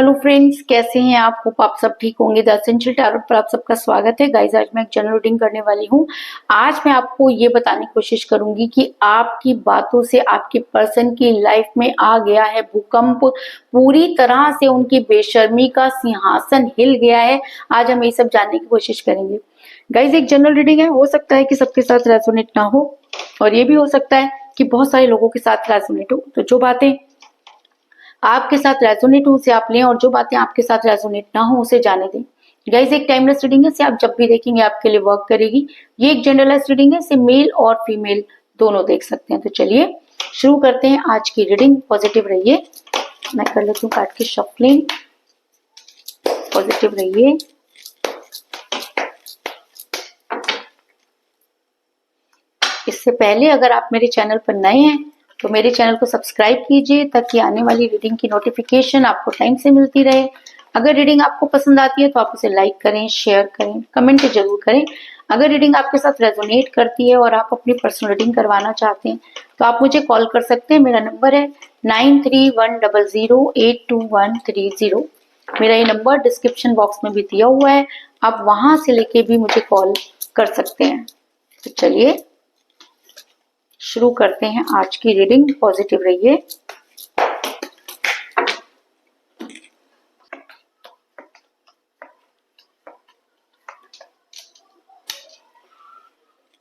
Hello friends, कैसे हैं आप? होप आप सब ठीक होंगे। द एसेंशियल टैरोट पर आप सबका स्वागत है। गाइस, आज मैं एक जनरल रीडिंग करने वाली हूँ। आज मैं आपको ये बताने की कोशिश करूंगी कि आपकी बातों से आपके पर्सन की लाइफ में आ गया है भूकंप, पूरी तरह से उनकी बेशर्मी का सिंहासन हिल गया है। आज हम ये सब जानने की कोशिश करेंगे। गाइस, एक जनरल रीडिंग है, हो सकता है कि सबके साथ रेजोनेट ना हो, और ये भी हो सकता है कि बहुत सारे लोगों के साथ रेजोनेट हो। तो जो बातें आपके साथ रेजोनेट हो उसे आप लें, और जो बातें आपके साथ रेजोनेट ना हो उसे जाने दें। गाइस, एक टाइमलेस रीडिंग है, इसे आप जब भी देखेंगे आपके लिए वर्क करेगी। ये एक जनरलाइज रीडिंग है, इसे मेल और फीमेल दोनों देख सकते हैं। तो चलिए शुरू करते हैं आज की रीडिंग। पॉजिटिव रहिए। मैं कर लेती हूँ कार्ड की शफलिंग। पॉजिटिव रहिए। इससे पहले अगर आप मेरे चैनल पर नए हैं तो मेरे चैनल को सब्सक्राइब कीजिए, ताकि आने वाली रीडिंग की नोटिफिकेशन आपको टाइम से मिलती रहे। अगर रीडिंग आपको पसंद आती है तो आप उसे लाइक करें, शेयर करें, कमेंट जरूर करें। अगर रीडिंग आपके साथ रेजोनेट करती है और आप अपनी पर्सनल रीडिंग करवाना चाहते हैं तो आप मुझे कॉल कर सकते हैं। मेरा नंबर है 9310082130। मेरा ये नंबर डिस्क्रिप्शन बॉक्स में भी दिया हुआ है, आप वहां से लेके भी मुझे कॉल कर सकते हैं। तो चलिए शुरू करते हैं आज की रीडिंग। पॉजिटिव रहिए।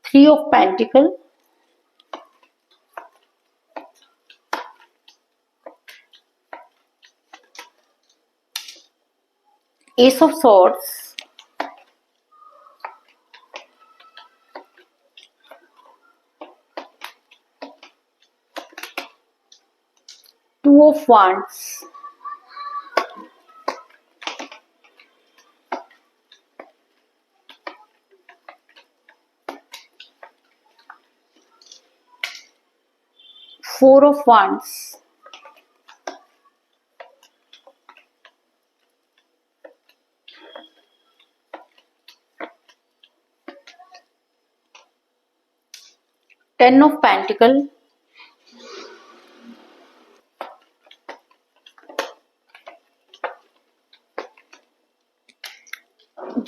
Three of pentacle, ace of swords, two of wands, four of wands, ten of pentacle,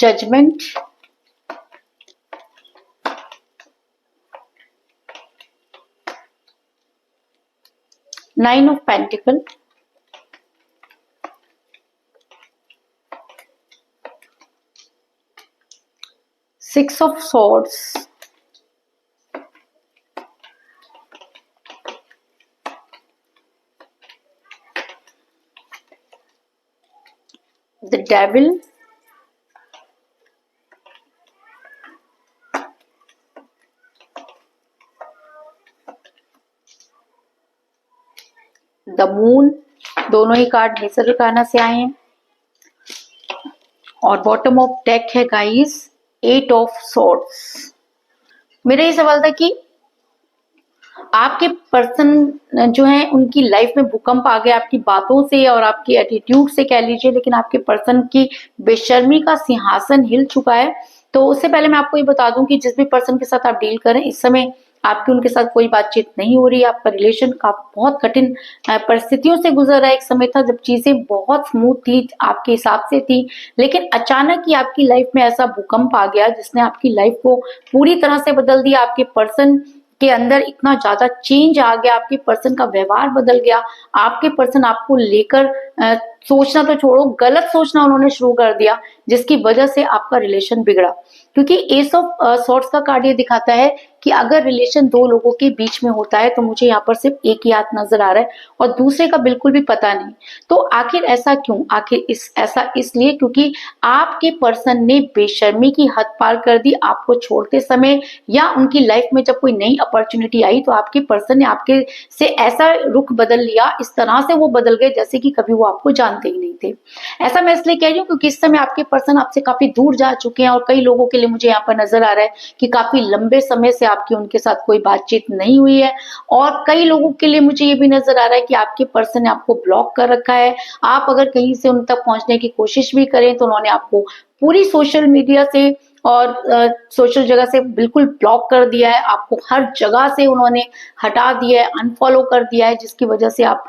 judgement, nine of pentacle, six of swords, the devil, the moon. दोनों ही कार्ड नेचर arcana से आए हैं। और bottom of deck है guys eight of swords. मेरा ये सवाल था कि आपके पर्सन जो है उनकी लाइफ में भूकंप आ गया आपकी बातों से और आपकी एटीट्यूड से कह लीजिए, लेकिन आपके पर्सन की बेशर्मी का सिंहासन हिल चुका है। तो उससे पहले मैं आपको ये बता दूं कि जिस भी पर्सन के साथ आप डील करें, इस समय आपकी उनके साथ कोई बातचीत नहीं हो रही है। आपका रिलेशन का बहुत कठिन परिस्थितियों से गुजर रहा है। एक समय था जब चीजें बहुत स्मूथ थी, आपके हिसाब से थी, लेकिन अचानक ही आपकी लाइफ में ऐसा भूकंप आ गया जिसने आपकी लाइफ को पूरी तरह से बदल दिया। आपके पर्सन के अंदर इतना ज्यादा चेंज आ गया, आपके पर्सन का व्यवहार बदल गया। आपके पर्सन आपको लेकर सोचना तो छोड़ो, गलत सोचना उन्होंने शुरू कर दिया, जिसकी वजह से आपका रिलेशन बिगड़ा। क्योंकि एस ऑफ सॉर्ड्स का कार्ड ये दिखाता है कि अगर रिलेशन दो लोगों के बीच में होता है तो मुझे यहाँ पर सिर्फ एक ही हाथ नजर आ रहा है और दूसरे का बिल्कुल भी पता नहीं। तो आखिर ऐसा क्यों? आखिर ऐसा इसलिए क्योंकि आपके पर्सन ने बेशर्मी की हद पार कर दी आपको छोड़ते समय, या उनकी लाइफ में जब कोई नई अपॉर्चुनिटी आई तो आपके पर्सन ने आपके से ऐसा रुख बदल लिया, इस तरह से वो बदल गए जैसे कि कभी वो आपको जानते ही नहीं थे। ऐसा मैं इसलिए कह रही हूँ क्योंकि इस समय आपके पर्सन आपसे काफी दूर जा चुके हैं, और कई लोगों के लिए मुझे यहाँ पर नजर आ रहा है कि काफी लंबे समय से आपकी उनके साथ कोई बातचीत नहीं हुई है। और कई लोगों के लिए मुझे ये भी नजर आ रहा है कि आपके पर्सन ने आपको ब्लॉक कर रखा है। आप अगर कहीं से उन तक पहुंचने की कोशिश भी करें तो उन्होंने आपको पूरी सोशल मीडिया से और सोशल जगह से बिल्कुल ब्लॉक कर दिया है, आपको हर जगह से उन्होंने हटा दिया है, अनफॉलो कर दिया है, जिसकी वजह से आप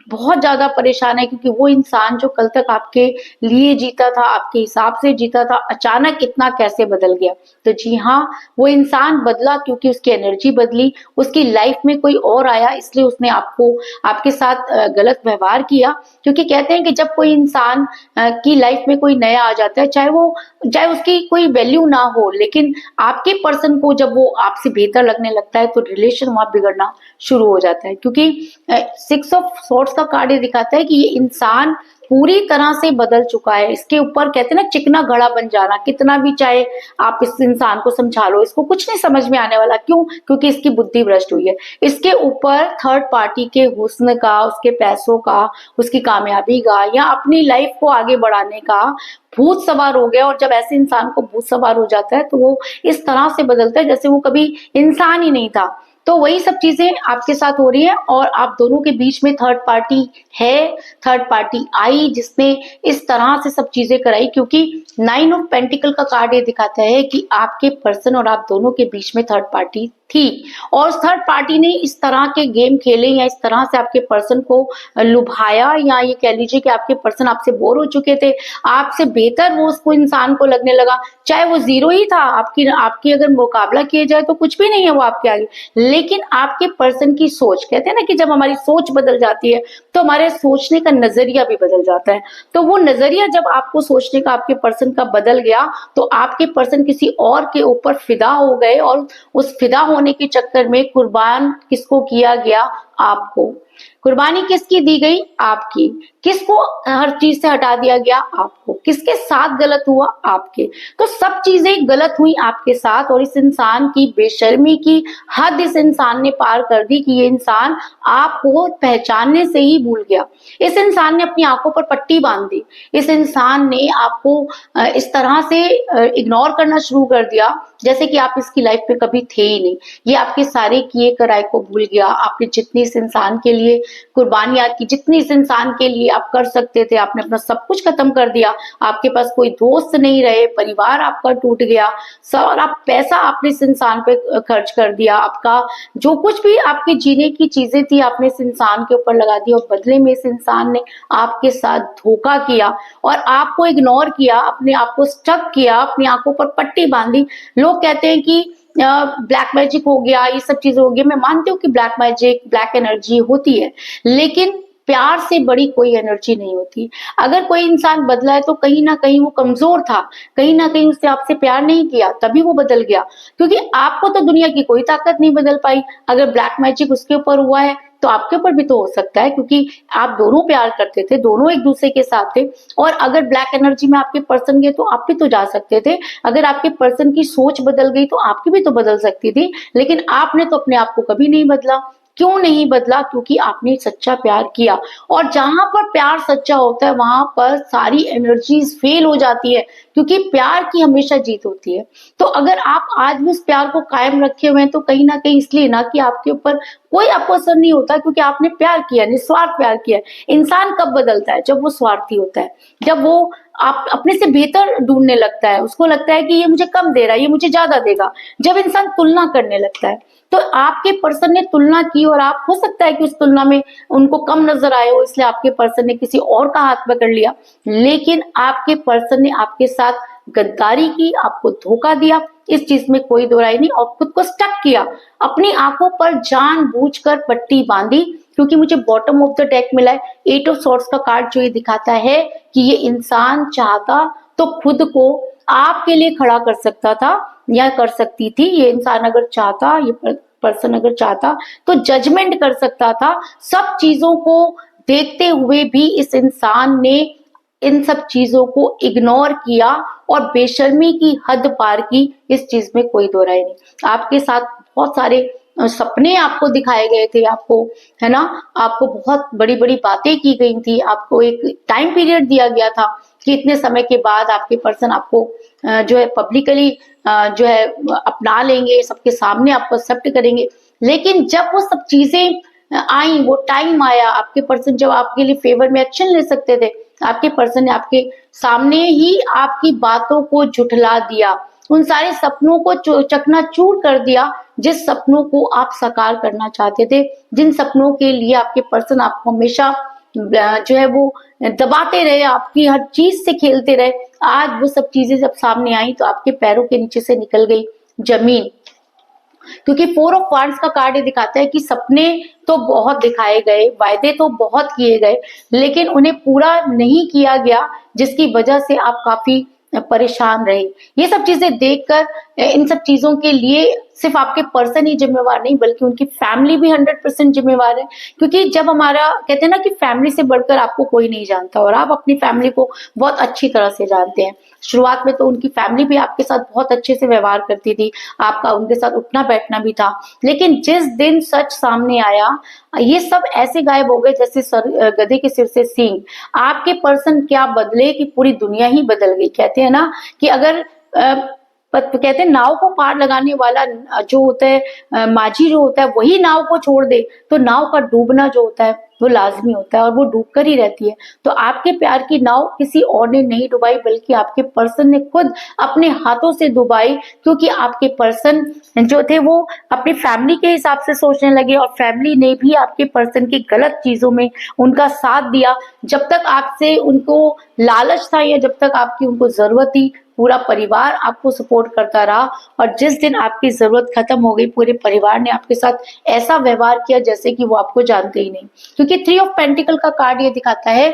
बहुत ज्यादा परेशान है, क्योंकि वो इंसान जो कल तक आपके लिए जीता था, आपके हिसाब से जीता था, अचानक इतना कैसे बदल गया। तो जी हाँ, वो इंसान बदला क्योंकि उसकी एनर्जी बदली, उसकी लाइफ में कोई और आया, इसलिए उसने आपको आपके साथ गलत व्यवहार किया। क्योंकि कहते हैं कि जब कोई इंसान की लाइफ में कोई नया आ जाता है, चाहे उसकी कोई वैल्यू ना हो, लेकिन आपके पर्सन को जब वो आपसे बेहतर लगने लगता है तो रिलेशन वहां बिगड़ना शुरू हो जाता है। क्योंकि 6 ऑफ सॉर्ड्स का कार्ड ये दिखाता है कि ये इंसान पूरी तरह से बदल चुका है। इसके ऊपर कहते हैं ना, चिकना घड़ा बन जाना, कितना भी चाहे आप इस इंसान को समझा लो, इसको कुछ नहीं समझ में आने वाला। क्यों? क्योंकि इसकी बुद्धि भ्रष्ट हुई है। इसके ऊपर थर्ड पार्टी के हुस्न का, उसके पैसों का, उसकी कामयाबी का या अपनी लाइफ को आगे बढ़ाने का भूत सवार हो गया। और जब ऐसे इंसान को भूत सवार हो जाता है तो वो इस तरह से बदलता है जैसे वो कभी इंसान ही नहीं था। तो वही सब चीजें आपके साथ हो रही है और आप दोनों के बीच में थर्ड पार्टी है, थर्ड पार्टी आई जिसने इस तरह से सब चीजें कराई। क्योंकि 9 ऑफ पेंटिकल का कार्ड ये दिखाता है कि आपके पर्सन और आप दोनों के बीच में थर्ड पार्टी थी और उस थर्ड पार्टी ने इस तरह के गेम खेले या इस तरह से आपके पर्सन को लुभाया, या ये कह लीजिए कि आपके पर्सन आपसे बोर हो चुके थे, आपसे बेहतर वो उसको इंसान को लगने लगा। चाहे वो जीरो ही था, आपकी आपकी अगर मुकाबला किया जाए तो कुछ भी नहीं है वो आपके आगे, लेकिन आपके पर्सन की सोच, कहते हैं ना कि जब हमारी सोच बदल जाती है तो हमारे सोचने का नजरिया भी बदल जाता है। तो वो नजरिया जब आपको सोचने का आपके पर्सन का बदल गया तो आपके पर्सन किसी और के ऊपर फिदा हो गए और उस फिदा होने के चक्कर में कुर्बान किसको किया गया? आपको। कुर्बानी किसकी दी गई? आपकी। किसको हर चीज से हटा दिया गया? आपको। किसके साथ गलत हुआ? आपके। तो सब चीजें गलत हुई आपके साथ और इस इंसान की बेशर्मी की हद इस इंसान ने पार कर दी कि ये इंसान आपको पहचानने से ही भूल गया। इस इंसान ने अपनी आंखों पर पट्टी बांध दी। इस इंसान ने आपको इस तरह से इग्नोर करना शुरू कर दिया जैसे कि आप इसकी लाइफ में कभी थे ही नहीं। ये आपके सारे किए कराए को भूल गया। आपने जितनी इस इंसान के लिए कुर्बानियां की, जितनी इस इंसान के लिए आप कर सकते थे, आपने अपना सब कुछ खत्म कर दिया। आपके पास कोई दोस्त नहीं रहे, परिवार आपका टूट गया, सारा पैसा आपने इस इंसान पे खर्च कर दिया। आपका जो कुछ भी आपके जीने की चीजें थी आपने इस इंसान के ऊपर लगा दी और बदले में इस इंसान ने आपके साथ धोखा किया और आपको इग्नोर किया, अपने आप को स्टक किया, अपनी आंखों पर पट्टी बांधी। लोग कहते हैं कि ब्लैक मैजिक हो गया, ये सब चीजें हो गई। मैं मानती हूँ कि ब्लैक मैजिक, ब्लैक एनर्जी होती है, लेकिन प्यार से बड़ी कोई एनर्जी नहीं होती। अगर कोई इंसान बदला है तो कहीं ना कहीं वो कमजोर था, कहीं ना कहीं उसने आपसे प्यार नहीं किया, तभी वो बदल गया। क्योंकि आपको तो दुनिया की कोई ताकत नहीं बदल पाई। अगर ब्लैक मैजिक उसके ऊपर हुआ है तो आपके ऊपर भी तो हो सकता है, क्योंकि आप दोनों प्यार करते थे, दोनों एक दूसरे के साथ थे। और अगर ब्लैक एनर्जी में आपके पर्सन गए तो आप भी तो जा सकते थे। अगर आपके पर्सन की सोच बदल गई तो आपकी भी तो बदल सकती थी, लेकिन आपने तो अपने आप को कभी नहीं बदला। क्यों नहीं बदला? क्योंकि आपने सच्चा प्यार किया। और जहां पर प्यार सच्चा होता है वहां पर सारी एनर्जीज फेल हो जाती है, क्योंकि प्यार की हमेशा जीत होती है। तो अगर आप आज भी उस प्यार को कायम रखे हुए हैं तो कहीं ना कहीं इसलिए ना कि आपके ऊपर कोई आपको असर नहीं होता, क्योंकि आपने प्यार किया, निस्वार्थ प्यार किया। इंसान कब बदलता है? जब वो स्वार्थी होता है, जब वो आप अपने से बेहतर ढूंढने लगता है, उसको लगता है कि ये मुझे कम दे रहा है, ये मुझे ज्यादा देगा। जब इंसान तुलना करने लगता है, तो आपके पर्सन ने तुलना की और आप, हो सकता है कि उस तुलना में उनको कम नजर आए हो, इसलिए आपके पर्सन ने किसी और का हाथ पकड़ लिया। लेकिन आपके पर्सन ने आपके साथ गद्दारी की, आपको धोखा दिया, इस चीज में कोई दो राय नहीं, और खुद को स्टक किया, अपनी आंखों पर जानबूझकर पट्टी बांधी। क्योंकि मुझे बॉटम ऑफ द डेक मिला है 8 ऑफ सॉर्ड्स का कार्ड, जो ये दिखाता है कि ये इंसान चाहता तो खुद को आपके लिए खड़ा कर सकता था या कर सकती थी। ये इंसान अगर चाहता, ये पर्सन अगर चाहता तो जजमेंट कर सकता था। सब चीजों को देखते हुए भी इस इंसान ने इन सब चीजों को इग्नोर किया और बेशर्मी की हद पार की। इस चीज में कोई दो राय नहीं। आपके साथ बहुत सारे सपने आपको दिखाए गए थे, आपको, है ना, आपको बहुत बड़ी बड़ी बातें की गई थी, आपको एक टाइम पीरियड दिया गया था कि इतने समय के बाद आपके पर्सन आपको जो है पब्लिकली जो है अपना लेंगे, सबके सामने आपको एक्सेप्ट करेंगे। लेकिन जब वो सब चीजें आई, वो टाइम आया, आपके पर्सन जब आपके लिए फेवर में एक्शन ले सकते थे, आपके पर्सन ने आपके सामने ही आपकी बातों को झुठला दिया। उन सारे सपनों को चकनाचूर कर दिया, जिस सपनों को आप साकार करना चाहते थे, जिन सपनों के लिए आपके पर्सन आपको हमेशा जो है वो दबाते रहे, आपकी हर चीज से खेलते रहे। आज वो सब चीजें जब सामने आई तो आपके पैरों के नीचे से निकल गई जमीन। क्योंकि 4 ऑफ वांड्स का कार्ड ये दिखाता है कि सपने तो बहुत दिखाए गए, वायदे तो बहुत किए गए, लेकिन उन्हें पूरा नहीं किया गया, जिसकी वजह से आप काफी परेशान रहे। ये सब चीजें देखकर इन सब चीजों के लिए सिर्फ आपके पर्सन ही जिम्मेवार नहीं, बल्कि उनकी फैमिली भी 100% जिम्मेवार है। क्योंकि जब हमारा कहते हैं ना कि फैमिली से बढ़कर आपको कोई नहीं जानता, और आप अपनी फैमिली को बहुत अच्छी तरह से जानते हैं। शुरुआत में तो उनकी फैमिली भी आपके साथ बहुत अच्छे से व्यवहार करती थी, आपका उनके साथ उठना बैठना भी था, लेकिन जिस दिन सच सामने आया, ये सब ऐसे गायब हो गए जैसे गधे के सिर से सींग। आपके पर्सन क्या बदले कि पूरी दुनिया ही बदल गई। कहते हैं ना कि अगर कहते हैं नाव को पार लगाने वाला जो होता है, माझी जो होता है, वही नाव को छोड़ दे तो नाव का डूबना जो होता है वो लाजमी होता है, और वो डूब कर ही रहती है। तो आपके प्यार की नाव किसी और ने नहीं डुबाई, बल्कि आपके पर्सन ने खुद अपने हाथों से डुबाई। क्योंकि आपके पर्सन जो थे वो अपनी फैमिली के हिसाब से सोचने लगे, और फैमिली ने भी आपके पर्सन की गलत चीजों में उनका साथ दिया। जब तक आपसे उनको लालच था या जब तक आपकी उनको जरूरत थी, पूरा परिवार आपको सपोर्ट करता रहा, और जिस दिन आपकी जरूरत खत्म हो गई, पूरे परिवार ने आपके साथ ऐसा व्यवहार किया जैसे कि वो आपको जानते ही नहीं। क्योंकि 3 ऑफ पेंटिकल का कार्ड ये दिखाता है,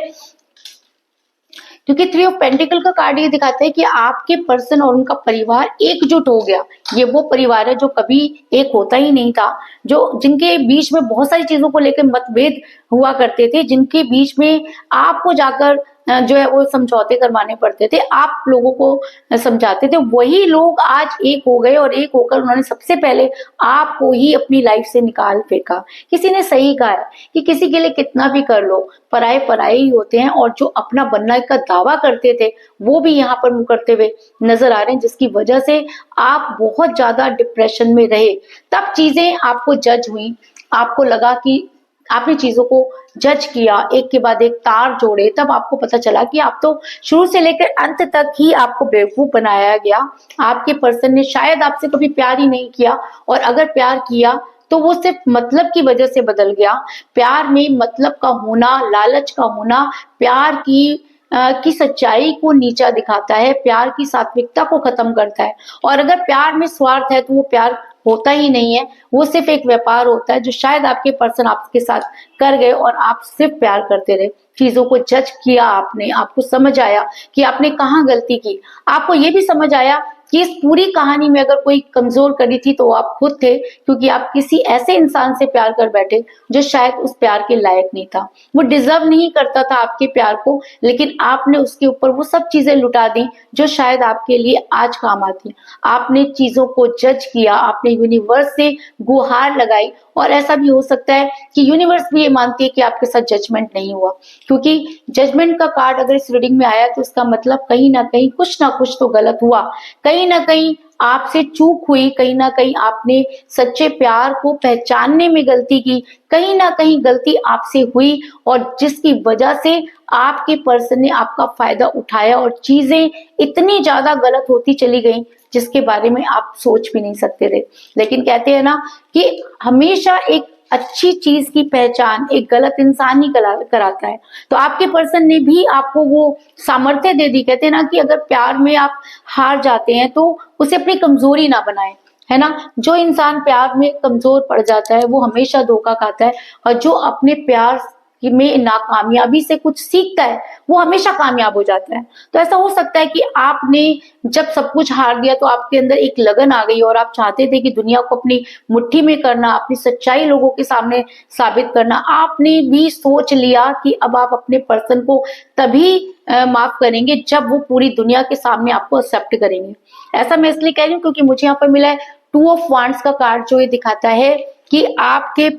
क्योंकि 3 ऑफ पेंटिकल का कार्ड ये दिखाता है कि आपके पर्सन और उनका परिवार एकजुट हो गया। ये वो परिवार है जो कभी एक होता ही नहीं था, जो जिनके बीच में बहुत सारी चीजों को लेकर मतभेद हुआ करते थे, जिनके बीच में आपको जाकर जो है वो समझौते करवाने पड़ते थे, आप लोगों को समझाते थे। वही लोग आज एक हो गए, और एक होकर उन्होंने सबसे पहले आपको ही अपनी लाइफ से निकाल फेंका। किसी ने सही कहा है कि किसी के लिए कितना भी कर लो, पराये पराये ही होते हैं, और जो अपना बनने का दावा करते थे वो भी यहाँ पर मुकरते हुए नजर आ रहे हैं, जिसकी वजह से आप बहुत ज्यादा डिप्रेशन में रहे। तब चीजें आपको जज हुई, आपको लगा कि आपने चीजों को जज किया, एक के बाद एक तार जोड़े, तब आपको पता चला कि आप तो शुरू से लेकर अंत तक ही आपको बेवकूफ बनाया गया। आपके पर्सन ने शायद आपसे कभी प्यार ही नहीं किया, और अगर प्यार किया तो वो सिर्फ मतलब की वजह से बदल गया। प्यार में मतलब का होना, लालच का होना, प्यार की सच्चाई को नीचा दिखाता है, प्यार की सात्विकता को खत्म करता है। और अगर प्यार में स्वार्थ है तो वो प्यार होता ही नहीं है, वो सिर्फ एक व्यापार होता है, जो शायद आपके पर्सन आपके साथ कर गए, और आप सिर्फ प्यार करते रहे। चीजों को जज किया आपने, आपको समझ आया कि आपने कहाँ गलती की, आपको ये भी समझ आया कि इस पूरी कहानी में अगर कोई कमजोर करी थी तो आप खुद थे, क्योंकि आप किसी ऐसे इंसान से प्यार कर बैठे जो शायद उस प्यार के लायक नहीं था, वो डिजर्व नहीं करता था आपके प्यार को, लेकिन आपने उसके ऊपर वो सब चीजें लुटा दी जो शायद आपके लिए आज काम आती। आपने चीजों को जज किया, आपने यूनिवर्स से गुहार लगाई, और ऐसा भी हो सकता है कि यूनिवर्स भी ये मानती है कि आपके साथ जजमेंट नहीं हुआ। क्योंकि जजमेंट का कार्ड अगर इस रीडिंग में आया तो इसका मतलब कहीं ना कुछ तो गलत हुआ, कहीं ना कहीं आपसे चूक हुई, कहीं ना कहीं आपने सच्चे प्यार को पहचानने में गलती की, कहीं ना कहीं गलती आपसे हुई, और जिसकी वजह से आपके पर्सन ने आपका फायदा उठाया, और चीजें इतनी ज्यादा गलत होती चली गई जिसके बारे में आप सोच भी नहीं सकते थे। लेकिन कहते हैं ना कि हमेशा एक अच्छी चीज की पहचान एक गलत इंसान ही कराता है। तो आपके पर्सन ने भी आपको वो सामर्थ्य दे दी। कहते हैं ना कि अगर प्यार में आप हार जाते हैं तो उसे अपनी कमजोरी ना बनाएं, है ना। जो इंसान प्यार में कमजोर पड़ जाता है वो हमेशा धोखा खाता है, और जो अपने प्यार में नाकामयाबी से कुछ सीखता है वो हमेशा कामयाब हो जाता है। तो ऐसा हो सकता है कि आपने जब सब कुछ हार दिया तो आपके अंदर एक लगन आ गई, और आप चाहते थे कि दुनिया को अपनी मुट्ठी में करना, अपनी सच्चाई लोगों के सामने साबित करना। आपने भी सोच लिया कि अब आप अपने पर्सन को तभी माफ करेंगे जब वो पूरी दुनिया के सामने आपको एक्सेप्ट करेंगे। ऐसा मैं इसलिए कह रही हूँ क्योंकि मुझे यहाँ पर मिला है 2 ऑफ वांड्स का कार्ड, जो ये दिखाता है कि आपके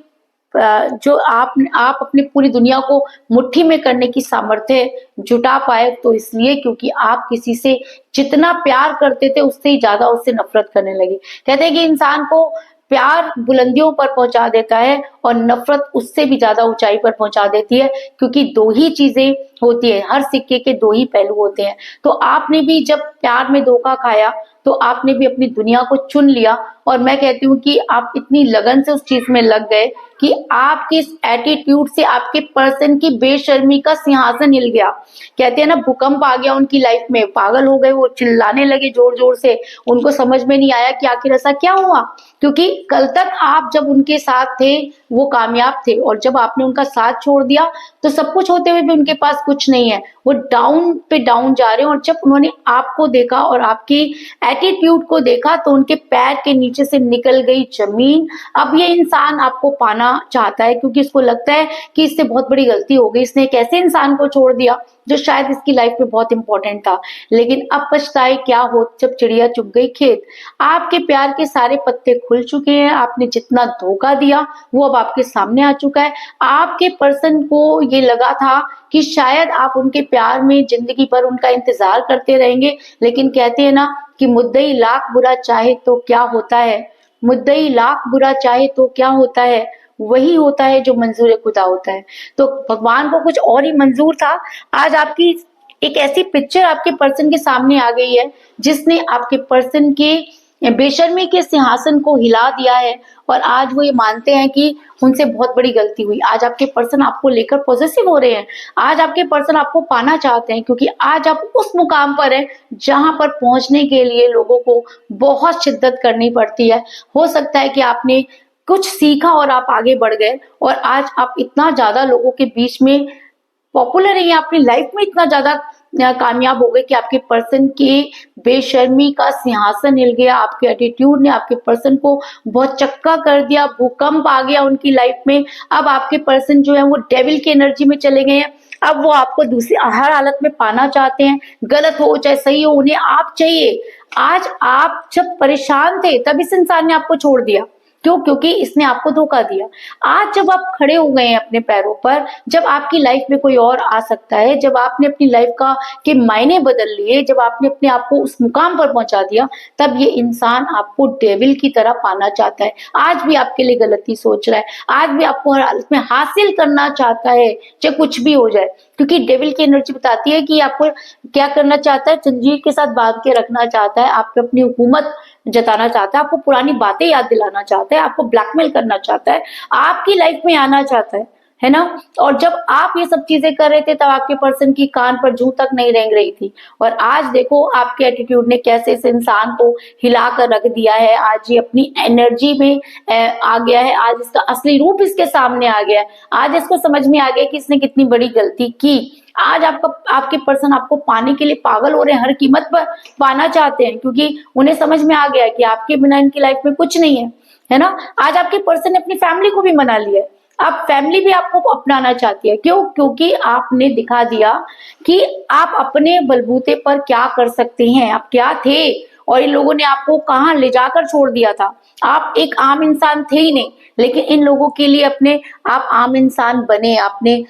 जो आप अपनी पूरी दुनिया को मुट्ठी में करने की सामर्थ्य जुटा पाए, तो इसलिए क्योंकि आप किसी से जितना प्यार करते थे उससे ही ज्यादा उससे नफरत करने लगे। कहते हैं कि इंसान को प्यार बुलंदियों पर पहुंचा देता है और नफरत उससे भी ज्यादा ऊंचाई पर पहुंचा देती है, क्योंकि दो ही चीजें होती है, हर सिक्के के दो ही पहलू होते हैं। तो आपने भी जब प्यार में धोखा खाया तो आपने भी अपनी दुनिया को चुन लिया, और मैं कहती हूँ कि आप इतनी लगन से उस चीज में लग गए कि आपके इस एटीट्यूड से आपके पर्सन की बेशर्मी का सिंहासन हिल गया। कहते हैं ना, भूकंप आ गया उनकी लाइफ में, पागल हो गए, वो चिल्लाने लगे जोर जोर से। उनको समझ में नहीं आया कि आखिर ऐसा क्या हुआ, क्योंकि कल तक आप जब उनके साथ थे वो कामयाब थे, और जब आपने उनका साथ छोड़ दिया तो सब कुछ होते हुए भी उनके पास कुछ नहीं है, वो डाउन पे डाउन जा रहे हैं। और जब उन्होंने आपको देखा और आपकी एटीट्यूड को देखा तो उनके पैर के नीचे से निकल गई जमीन। अब ये इंसान आपको पाना चाहता है, क्योंकि इसको लगता है कि इससे बहुत बड़ी गलती हो गई, इसने एक ऐसे इंसान को छोड़ दिया जो शायद इसकी लाइफ में बहुत इंपॉर्टेंट था। लेकिन अब पछताए क्या हो जब चिड़िया चुग गई खेत। आपके प्यार के सारे पत्ते खुल चुके हैं, आपने जितना धोखा दिया वो अब आपके सामने आ चुका है। आपके पर्सन को ये लगा था कि शायद आप उनके प्यार में जिंदगी भर उनका इंतजार करते रहेंगे, लेकिन कहते हैं ना कि मुद्दई लाख बुरा चाहे तो क्या होता है, मुद्दई लाख बुरा चाहे तो क्या होता है, वही होता है जो मंजूर खुदा होता है। तो भगवान को कुछ और ही मंजूर था। आज आपकी एक ऐसी पिक्चर आपके पर्सन के सामने आ गई है जिसने आपके पर्सन के बेशर्मी के सिंहासन को हिला दिया है, और आज वो ये मानते हैं कि उनसे बहुत बड़ी गलती हुई। आज आपके पर्सन आपको लेकर पॉजिटिव हो रहे हैं, आज आपके पर्सन आपको पाना चाहते हैं, क्योंकि आज आप उस मुकाम पर हैं जहां पर पहुंचने के लिए लोगों को बहुत शिद्दत करनी पड़ती है। हो सकता है कि आपने कुछ सीखा और आप आगे बढ़ गए, और आज आप इतना ज्यादा लोगों के बीच में पॉपुलर है, अपनी लाइफ में इतना ज्यादा कामयाब हो गए कि आपके पर्सन के बेशर्मी का सिंहासन हिल गया। आपके एटीट्यूड ने आपके पर्सन को बहुत चक्का कर दिया, भूकंप आ गया उनकी लाइफ में। अब आपके पर्सन जो है वो डेविल की एनर्जी में चले गए हैं। अब वो आपको दूसरी हर हालत में पाना चाहते हैं, गलत हो चाहे सही हो, उन्हें आप चाहिए। आज आप जब परेशान थे तब इस इंसान ने आपको छोड़ दिया, क्यों? क्योंकि इसने आपको धोखा दिया। आज जब आप खड़े हो गए हैं अपने पैरों पर, जब आपकी लाइफ में कोई और आ सकता है, जब आपने अपनी लाइफ का के मायने बदल लिए, जब आपने अपने आप को उस मुकाम पर पहुंचा दिया, तब ये इंसान आपको डेविल की तरह पाना चाहता है। आज भी आपके लिए गलती सोच रहा है, आज भी आपको हर हालत में हासिल करना चाहता है, चाहे कुछ भी हो जाए, क्योंकि डेविल की एनर्जी बताती है कि आपको क्या करना चाहता है, जंजीर के साथ बांध के रखना चाहता है, आप पे अपनी हुकूमत जताना चाहता है, आपको पुरानी बातें याद दिलाना चाहता है, आपको ब्लैकमेल करना चाहता है, आपकी लाइफ में आना चाहता है ना। और जब आप ये सब चीजें कर रहे थे तब आपके पर्सन की कान पर जूं तक नहीं रेंग रही थी, और आज देखो आपके एटीट्यूड ने कैसे इस इंसान को हिला कर रख दिया है। आज ये अपनी एनर्जी में आ गया है, आज इसका असली रूप इसके सामने आ गया है। आज इसको समझ में आ गया कि इसने कितनी बड़ी गलती की। आज आपके पर्सन आपको पाने के लिए पागल हो रहे हैं, हर कीमत पर पाना चाहते हैं, क्योंकि उन्हें समझ में आ गया है कि आपके बिना इनकी लाइफ में कुछ नहीं है ना। आज आपके पर्सन ने अपनी फैमिली को भी मना लिया है, अब फैमिली भी आपको अपनाना चाहती है। क्यों? क्योंकि आपने दिखा दिया कि आप अपने बलबूते पर क्या कर सकते हैं, आप क्या थे, और इन लोगों ने आपको कहां ले जाकर छोड़ दिया था। आप एक आम इंसान थे ही नहीं, लेकिन इन लोगों के लिए अपने आप आम इंसान बने, आपने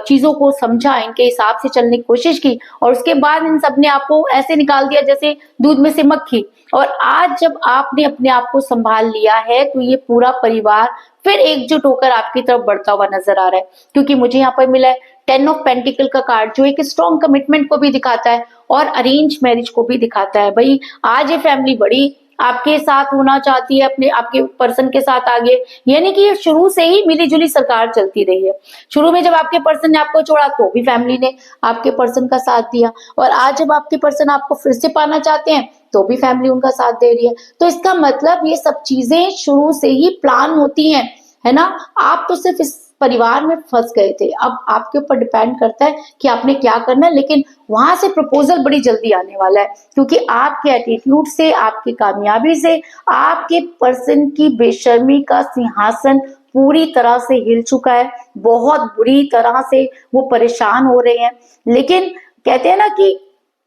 चीजों को समझा, इनके हिसाब से चलने की कोशिश की, और उसके बाद इन सब ने आपको ऐसे निकाल दिया जैसे दूध में से मक्खी। और आज जब आपने अपने आप को संभाल लिया है तो ये पूरा परिवार फिर एकजुट होकर आपकी तरफ बढ़ता हुआ नजर आ रहा है, क्योंकि मुझे यहाँ पर मिला है 10 ऑफ पेंटिकल का कार्ड, जो एक स्ट्रॉन्ग कमिटमेंट को भी दिखाता है और अरेंज मैरिज को भी दिखाता है। भाई आज ये फैमिली बड़ी आपके साथ होना चाहती है, अपने आपके पर्सन के साथ आगे, यानी कि ये शुरू से ही मिली जुली सरकार चलती रही है। शुरू में जब आपके पर्सन ने आपको छोड़ा तो भी फैमिली ने आपके पर्सन का साथ दिया, और आज जब आपके पर्सन आपको फिर से पाना चाहते हैं तो भी फैमिली उनका साथ दे रही है। तो इसका मतलब ये सब चीजें शुरू से ही प्लान होती हैं, है ना। आप तो सिर्फ इस परिवार में फंस गए थे, अब आपके ऊपर डिपेंड करता है कि आपने क्या करना है। लेकिन वहां से प्रपोजल बड़ी जल्दी आने वाला है, क्योंकि आपके एटीट्यूड से, आपकी कामयाबी से, आपके पर्सन की बेशर्मी का सिंहासन पूरी तरह से हिल चुका है। बहुत बुरी तरह से वो परेशान हो रहे हैं। लेकिन कहते हैं ना कि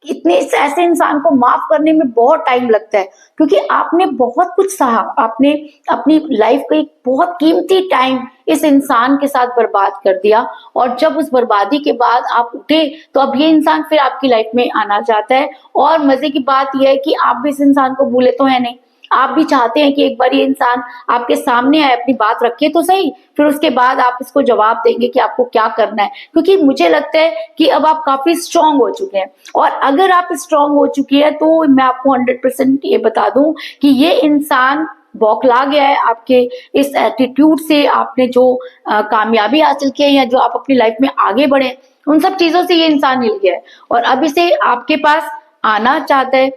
इतने ऐसे इंसान को माफ करने में बहुत टाइम लगता है, क्योंकि आपने बहुत कुछ सहा, आपने अपनी लाइफ का एक बहुत कीमती टाइम इस इंसान के साथ बर्बाद कर दिया, और जब उस बर्बादी के बाद आप उठे तो अब ये इंसान फिर आपकी लाइफ में आना चाहता है। और मजे की बात यह है कि आप भी इस इंसान को भूले तो है नहीं, आप भी चाहते हैं कि एक बार ये इंसान आपके सामने आए, अपनी बात रखे तो सही, फिर उसके बाद आप इसको जवाब देंगे कि आपको क्या करना है। क्योंकि मुझे लगता है कि अब आप काफी स्ट्रांग हो चुके हैं, और अगर आप स्ट्रांग हो चुकी है तो मैं आपको 100% ये बता दूं कि ये इंसान बौखला गया है आपके इस एटीट्यूड से। आपने जो कामयाबी हासिल की है या जो आप अपनी लाइफ में आगे बढ़े, उन सब चीजों से ये इंसान हिल गया है और अब इसे आपके पास आना चाहता है।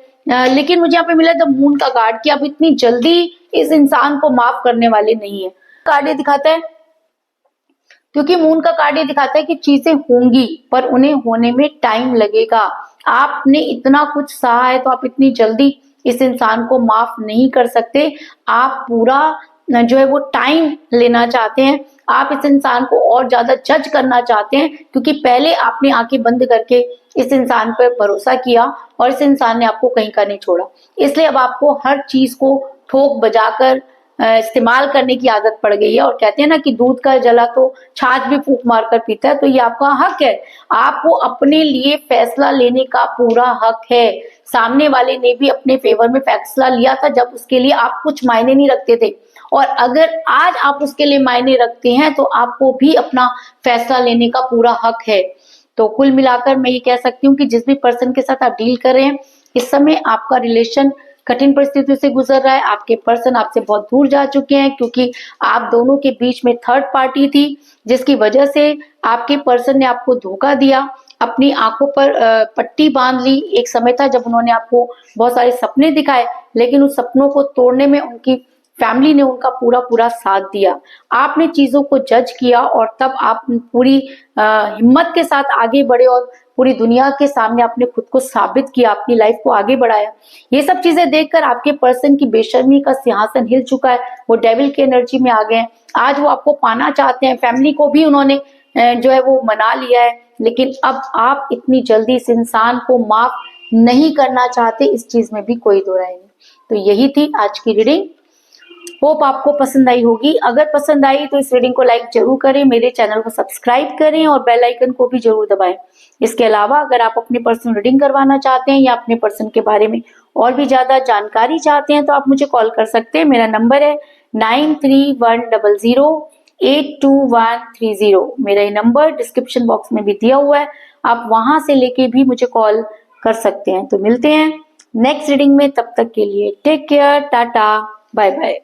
लेकिन मुझे यहाँ पे मिला द मून का कार्ड कि आप इतनी जल्दी इस इंसान को माफ करने वाले नहीं है। कार्ड ये दिखाता है, क्योंकि मून का कार्ड ये दिखाता है कि चीजें होंगी पर उन्हें होने में टाइम लगेगा। आपने इतना कुछ सहा है तो आप इतनी जल्दी इस इंसान को माफ नहीं कर सकते। आप पूरा जो है वो टाइम लेना चाहते हैं, आप इस इंसान को और ज्यादा जज करना चाहते हैं, क्योंकि पहले आपने आंखें बंद करके इस इंसान पर भरोसा किया और इस इंसान ने आपको कहीं का नहीं छोड़ा। इसलिए अब आपको हर चीज को ठोक बजाकर इस्तेमाल करने की आदत पड़ गई है। और कहते हैं ना कि दूध का जला तो छाछ भी फूंक मारकर पीता है, तो ये आपका हक है। आपको अपने लिए फैसला लेने का पूरा हक है। सामने वाले ने भी अपने फेवर में फैसला लिया था जब उसके लिए आप कुछ मायने नहीं रखते थे, और अगर आज आप उसके लिए मायने रखते हैं तो आपको भी अपना फैसला लेने का पूरा हक है। तो कुल मिलाकर मैं ये कह सकती हूँ कि जिस भी पर्सन के साथ आप डील कर रहे हैं, इस समय आपका रिलेशन कठिन परिस्थितियों से गुजर रहा है। आपके पर्सन आपसे बहुत दूर जा चुके हैं, क्योंकि आप दोनों के बीच में थर्ड पार्टी थी, जिसकी वजह से आपके पर्सन ने आपको धोखा दिया, अपनी आंखों पर पट्टी बांध ली। एक समय था जब उन्होंने आपको बहुत सारे सपने दिखाए, लेकिन उस सपनों को तोड़ने में उनकी फैमिली ने उनका पूरा पूरा साथ दिया। आपने चीजों को जज किया और तब आप पूरी हिम्मत के साथ आगे बढ़े और पूरी दुनिया के सामने आपने खुद को साबित किया, अपनी लाइफ को आगे बढ़ाया। ये सब चीजें देखकर आपके पर्सन की बेशर्मी का सिंहासन हिल चुका है। वो डेविल की एनर्जी में आ गए हैं। आज वो आपको पाना चाहते हैं, फैमिली को भी उन्होंने जो है वो मना लिया है, लेकिन अब आप इतनी जल्दी इस इंसान को माफ नहीं करना चाहते, इस चीज में भी कोई दो राय नहीं। तो यही थी आज की रीडिंग। होप आपको पसंद आई होगी। अगर पसंद आई तो इस रीडिंग को लाइक जरूर करें, मेरे चैनल को सब्सक्राइब करें और बेल आइकन को भी जरूर दबाएं। इसके अलावा अगर आप अपने पर्सन रीडिंग करवाना चाहते हैं या अपने पर्सन के बारे में और भी ज्यादा जानकारी चाहते हैं तो आप मुझे कॉल कर सकते हैं। मेरा नंबर है 9310082130। मेरा ये नंबर डिस्क्रिप्शन बॉक्स में भी दिया हुआ है, आप वहां से लेके भी मुझे कॉल कर सकते हैं। तो मिलते हैं नेक्स्ट रीडिंग में, तब तक के लिए take care, tata, bye bye.